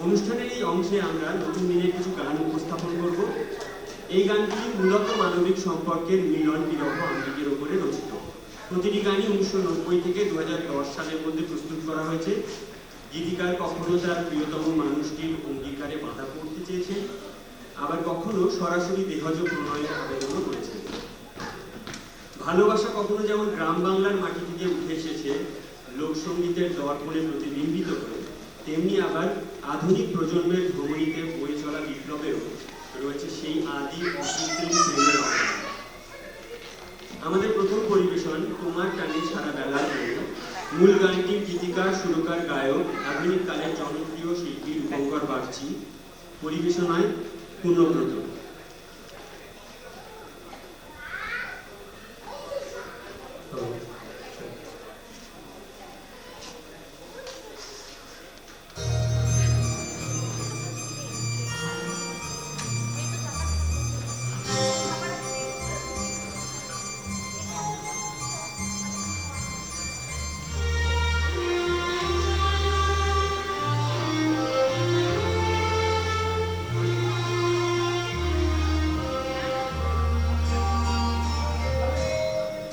অনুষ্ঠানের এই অংশে আমরা নতুন দিনের কিছু গান উপস্থাপন করব। এই গানগুলি মূলত মানবিক সম্পর্কের মিলন বিরহ আঙ্গিকের উপরে রচিত। প্রতিটি গানই 1990 থেকে 2010 সালের মধ্যে প্রস্তুত করা হয়েছে। গীতিকার কখনো তার প্রিয়তম মানুষটির অঙ্গীকারে বাধা পড়তে চেয়েছেন, আবার কখনো সরাসরি দেহজ প্রণয়ের আবেদনও করেছেন। ভালোবাসা কখনো যেমন গ্রাম বাংলার মাটি থেকে উঠে এসেছে লোকসঙ্গীতের দর্পণে প্রতিবিম্বিত হয়ে, তেমনি আবার আধুনিক প্রজন্মের ধমনীতে বয়ে চলা বিপ্লবেরও রয়েছে সেই আদি অকৃত্রিম প্রেমের অবদান। আমাদের প্রথম পরিবেশন তোমার টানে সারা বেলার জন্য। মূল গানটির গীতিকার, সুরকার, গায়ক আধুনিক কালের জনপ্রিয় শিল্পী রূপঙ্কর বাগচি, পরিবেশনায় পূর্ণব্রত।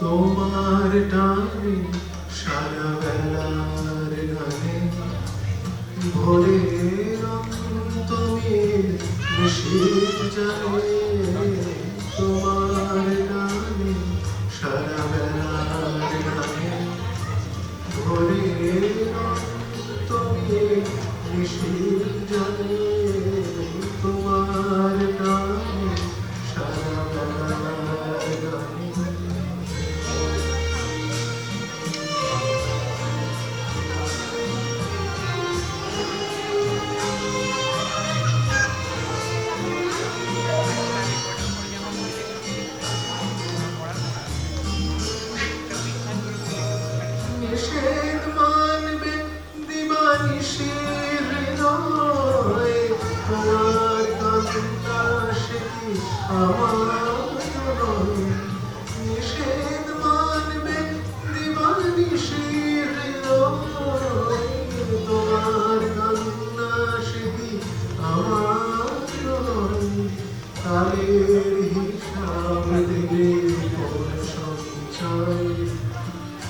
তোমার টানে সারা বেলার গানে ভোরের তুমি নিশীথ জানে। তোমার টানে সারা বেলার গানে ভোরের তুমি নিশীথ জানে। তোমার টানে সারা বেলার গানে নিষেধ মানবে দিবানিশির হৃদয়। তোমার কান্না সে কি আমার নয়। নিষেধ মানবে দিবানিশির হৃদয়। তোমার কান্না সে কি আমার নয়। কালের হিসাব দিলে কোন সঞ্চয়।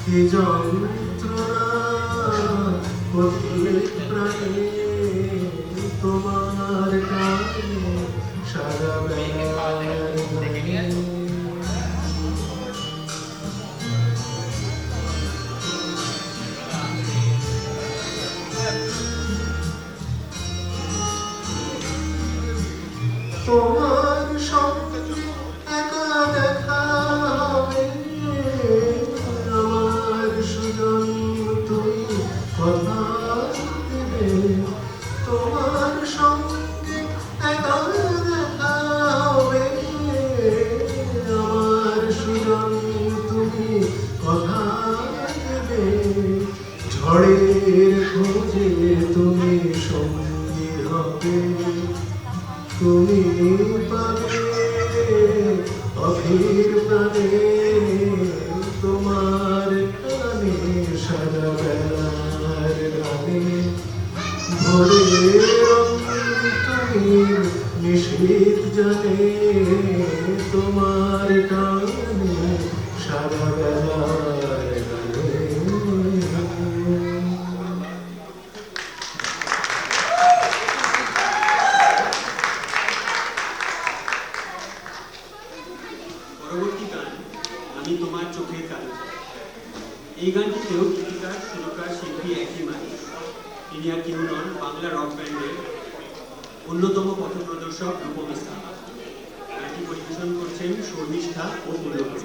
কি যন্ত্রণা অধিক প্রাণে তোমার গানে সারা বেলার গানে। তোমার সঙ্গে একা দেখা হবে আমার সুজন তুই কথা দেবে। তোমার সঙ্গে একা দেখা হবে আমার সুজন তুমি কথা দেবে। ঝড়ের খোঁজে তুমি সঙ্গী হবে। তুমি পাবে অধীর প্রাণে তোমার গানে সারা বেলার গানে। ভোরের তুমি নিশীথ জানে। তোমার গানে সারা বেলার গানে। পরবর্তী গান আমি তোমার চোখের কালো। এই গানটিতেও গীতিকার, সুরকার, শিল্পী একই মানুষ। তিনি আর কেউ নন, বাংলা রক ব্যান্ডের অন্যতম পথপ্রদর্শক রূপম ইসলাম। গানটি পরিবেশন করছেন শর্মিষ্ঠা ও পূর্ণপ্রী।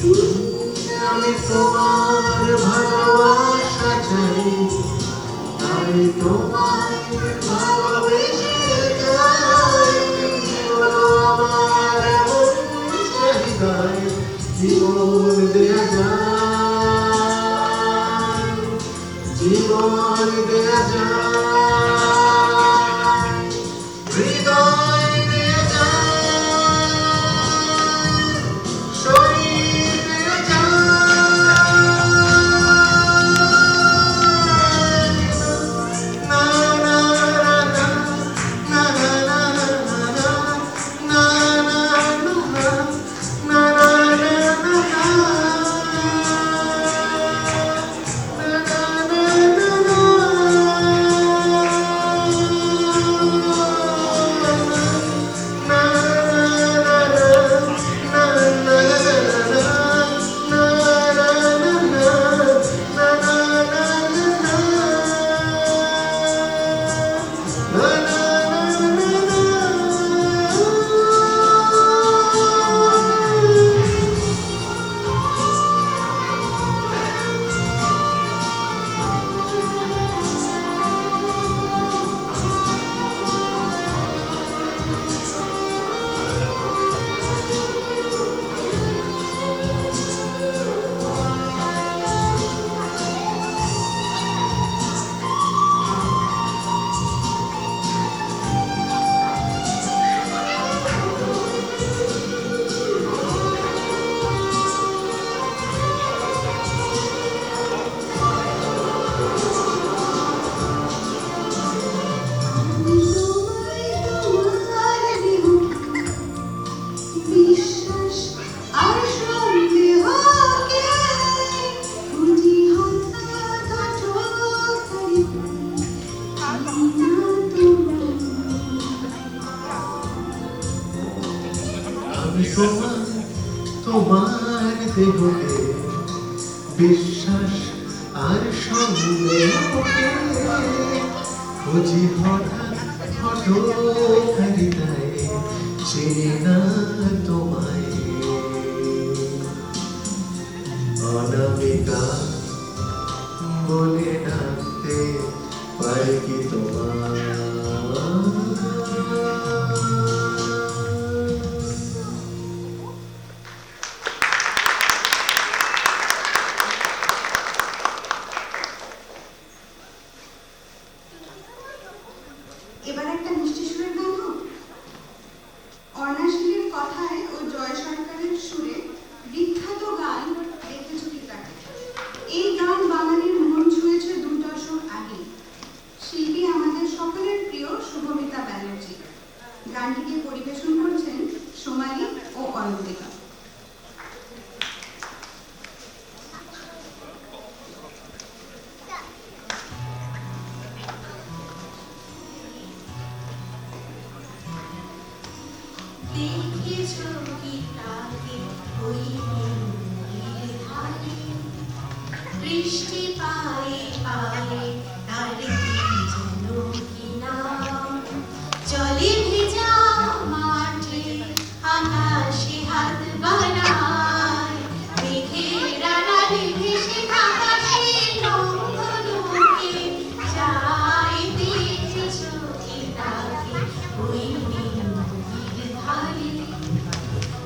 আমি তোমার ভালোবাসা চাই, তাই তোমায় ভালোবেসে যাই। বলো আমার এমন চাহিদায় জীবন দেয়া যায়, জীবন দেয়া যায়, হৃদয় দেয়া যায়, শরীর দেয়া যায়। না না না না না না না না বিশ্বাস আর সন্দেহকে খুঁজি হঠাৎ হঠাৎ আমি তোমার দেহকে বিশ্বাস আর সন্দেহকে খুঁজি হঠাৎ হঠকারিতায়, চিনি না তোমায়। অনামিকা বলে ডাকতে পারি কি তোমার? এবার একটা মিষ্টি সুরের গান হোক। অর্ণাশীলের কথায় ও জয় সরকারের সুরে বিখ্যাত গান দেখেছো কি তাকে। এই গান বাঙালির মন ছুঁয়েছে 2 দশক আগে। শিল্পী আমাদের সকলের প্রিয় শুভমিতা ব্যানার্জি। গানটিকে পরিবেশন করছেন সোমালি ও অয়ন্তিকা। দেখেছো কি তাকে ওই নীল ধারে, বৃষ্টি পায়ে পায়ে তার কি যেন কি নাম, জলে ভেজা মাঠে আকাশে হাত বাড়ায়, মেঘের আড়ালে ভেসে থাকা সেই রংধনুকে যায়। দেখেছো কি তাকে ওই নীল ধারে,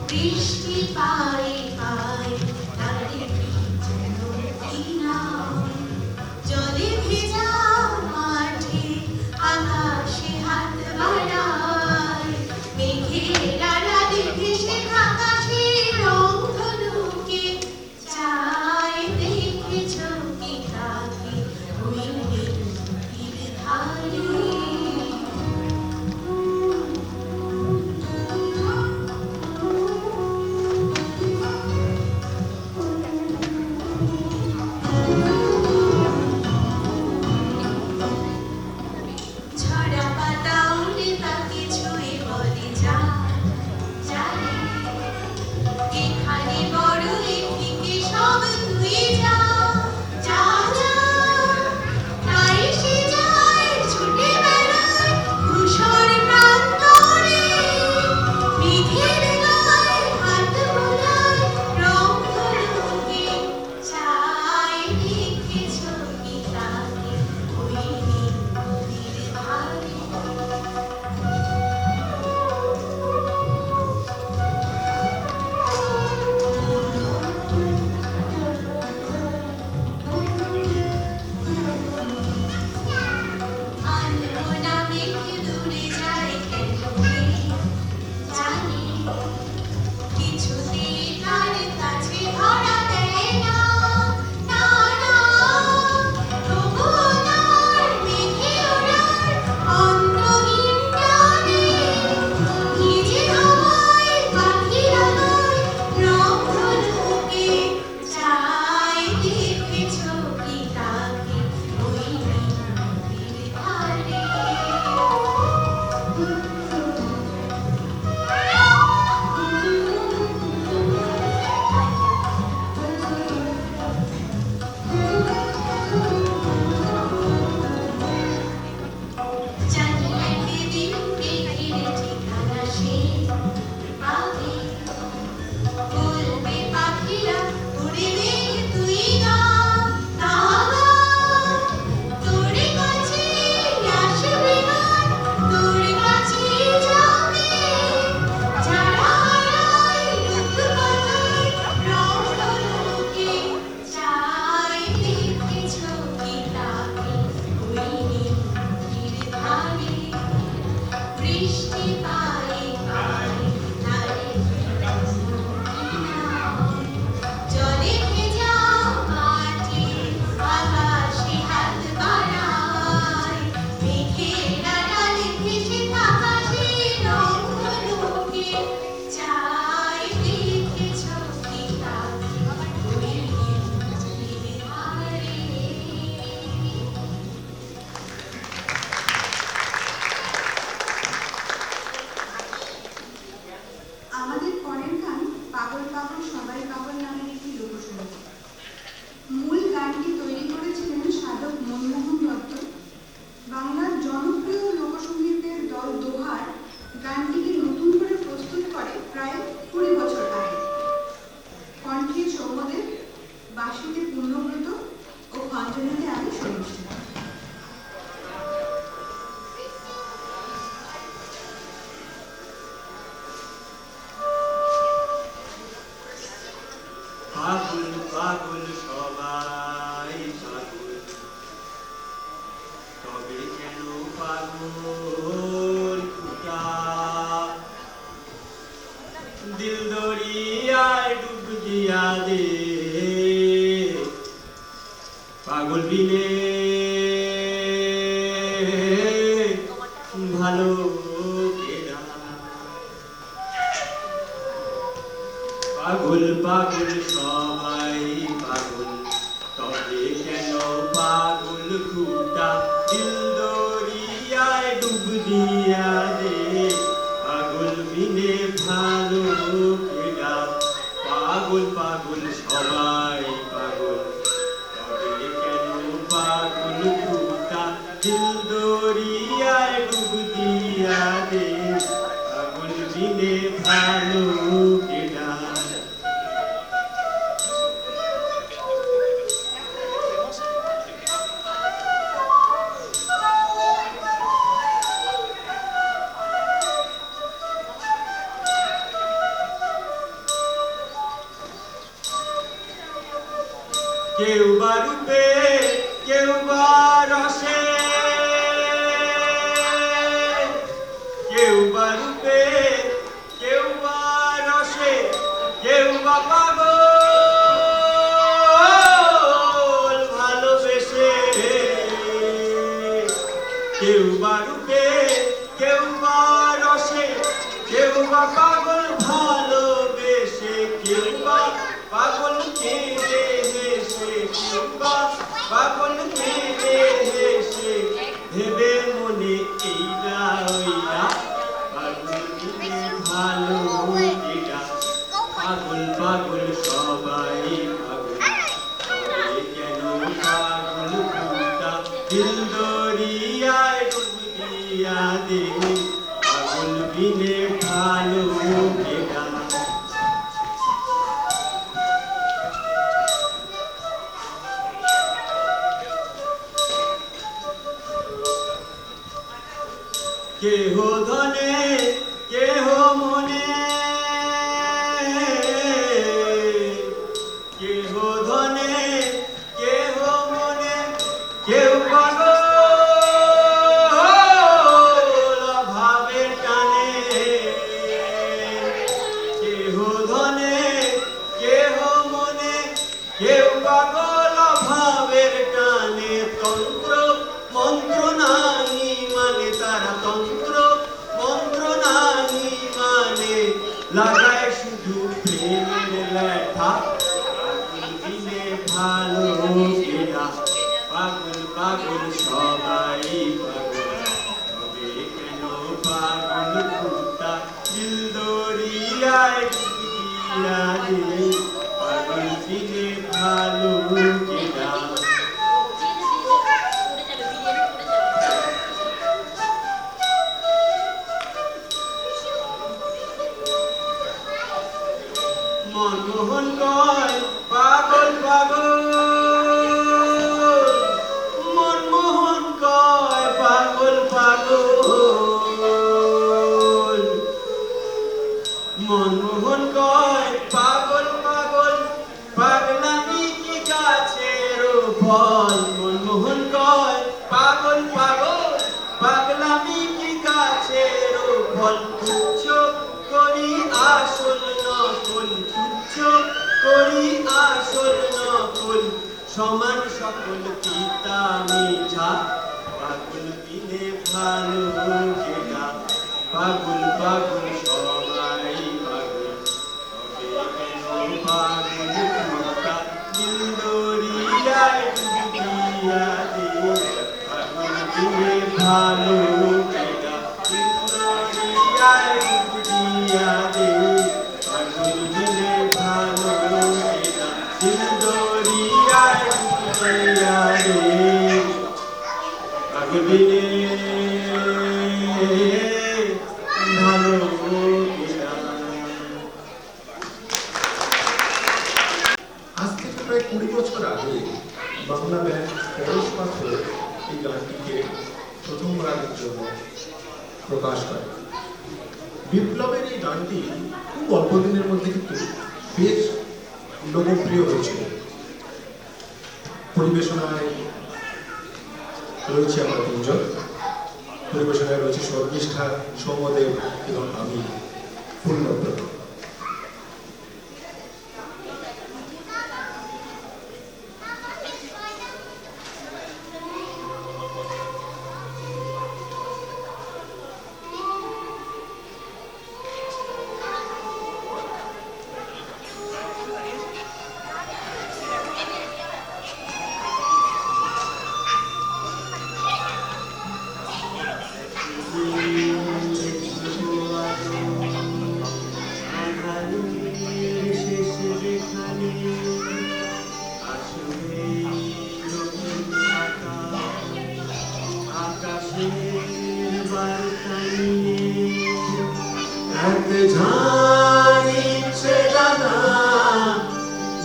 বৃষ্টি পায়ে পায়ে তার কি যেন কি নাম, জলে ভেজা বাসুদেব পূর্ণব্রত ও খঞ্জনীতে আমি শর্মিষ্ঠা। পাগল পাগল সবাই পাগল, তবে কেন পাগল খুদা? দিল দরিয়ায় ডুব দিয়া দে, পাগল বিনে ভালো কেনা। পাগল পাগল সবাই পাগল, তবে কেন পাগল খুদা? দিল দরিয়ায় ডুব দিয়া দে, পাগল বিনে ভালো কেনা। পাগল পাগল সবাই পাগল, তবে কেন পাগল খুদা? দিল দরিয়ায় ডুব দিয়া দে, পাগল বিনে ভালো কেনা। কেউ বা রূপে, কেউ বা রসে, কেউ বা রূপে, কেউ বা রসে, কেউ বা পাগল ভালোবেসে। কেউ বা রূপে, কেউ বা রসে, কেউ বা পাগল ভালোবেসে, কেউ বা পাগল কেঁদে হেসে, কেউ বা পাগল কেঁদে হেসে। ভেবে মনে এই না ওই না, পাগল বিনে ভালো কেনা। পাগল পাগল সবাই পাগল, তবে কেন পাগল খুদা? দিল দরিয়ায় ডুব দিয়া দে, পাগল বিনে ভালো কেনা। কেহ ধনে, কেহ মনে, কেহ ধনে, কেহ মনে, কেউ পাগল ভাবের টানে। কেহ ধনে, কেহ মনে, কেউ পাগল ভাবের টানে। তন্ত্র মন্ত্র নাহি মানে তারা, তন্ত্র মন্ত্র নাহি মানে, লাগায় শুধু প্রেমের লেখা। পাগল বিনে ভালো কেনা। পাগল পাগল সবাই পাগল, তবে কেন পাগল খুদা? দিল দরিয়ায় ডুব দিয়া দে, পাগল বিনে ভালো কেনা। মনমোহন কয় পাগল পাগল, মনমোহন কয় পাগল পাগল, মনমোহন কয় পাগল পাগল, পাগলামি কি গাছের ফল? মনমোহন কয় পাগল পাগল, পাগলামি কি গাছের ফল? তুচ্ছ করি আসল নকল, তুচ্ছ করি আসল নকল, সমান সকল পিতা মিঠা। পাগল বিনে ভালো কেনা। পাগল পাগল সবাই পাগল, তবে কেন পাগল খুদা? দিল দরিয়ায় ডুব দিয়া দে, পাগল বিনে ভালো কেনা। দিল দরিয়ায় ডুব দিয়া দে, পাগল বিনে ভালো কেনা। দিল দরিয়ায় ডুব দিয়া দে, পাগল বিনে ভালো কেনা। আজ থেকে প্রায় প্রায় 20 বছর আগে বাংলা ব্যান্ড পরশ পাত্র এই গানটিকে প্রথমবারের জন্য প্রকাশ করে। বিপ্লবের এই গানটি খুব অল্প দিনের মধ্যে কিন্তু বেশ লোকপ্রিয় হয়েছিল। পরিবেশনায় রয়েছে আমরা তিনজন, পরিবেশনায় রয়েছে শর্মিষ্ঠা, সৌম্যদেব এবং আমি পূর্ণব্রত।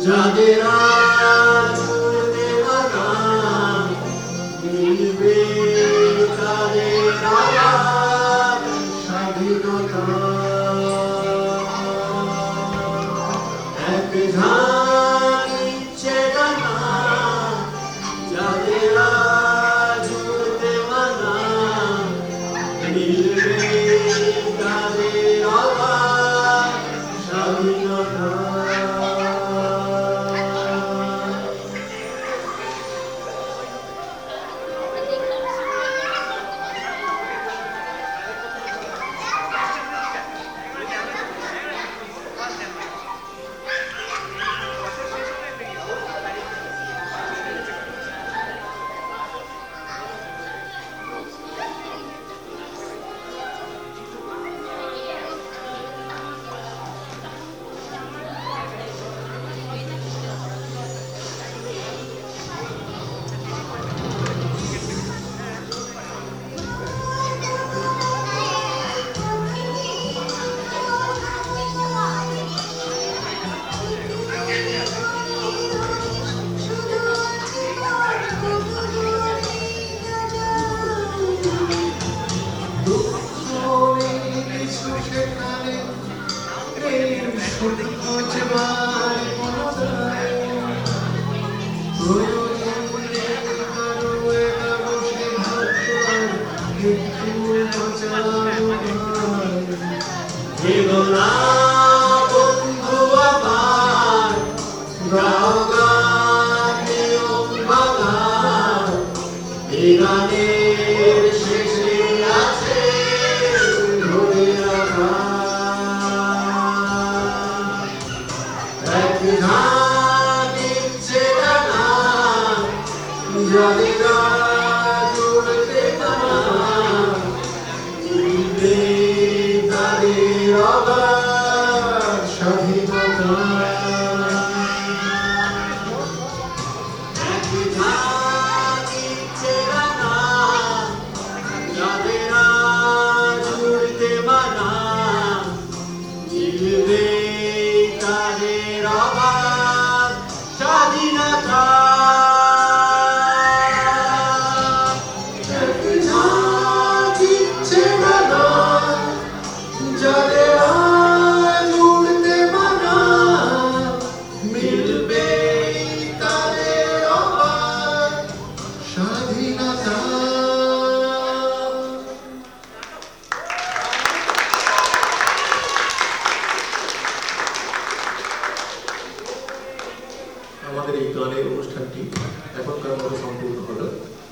যাদের আজ দেওয়ানা মিলবে তাদের আবার স্বাধীনতা। এক ঝাঁক ইচ্ছে জানা যাদের আজ দেওয়ানা মিলবে তাদের আবার স্বাধীনতা। বন্ধু আমার গানের শেষে আছে ধরে রাখা এক ঝাঁক ইচ্ছে জানা যাদের জুড়তে জানা মিলবে তাদের আবার স্বাধীনতা। এক ঝাঁক ইচ্ছে জানা যাদের জুড়তে মানা মিলবে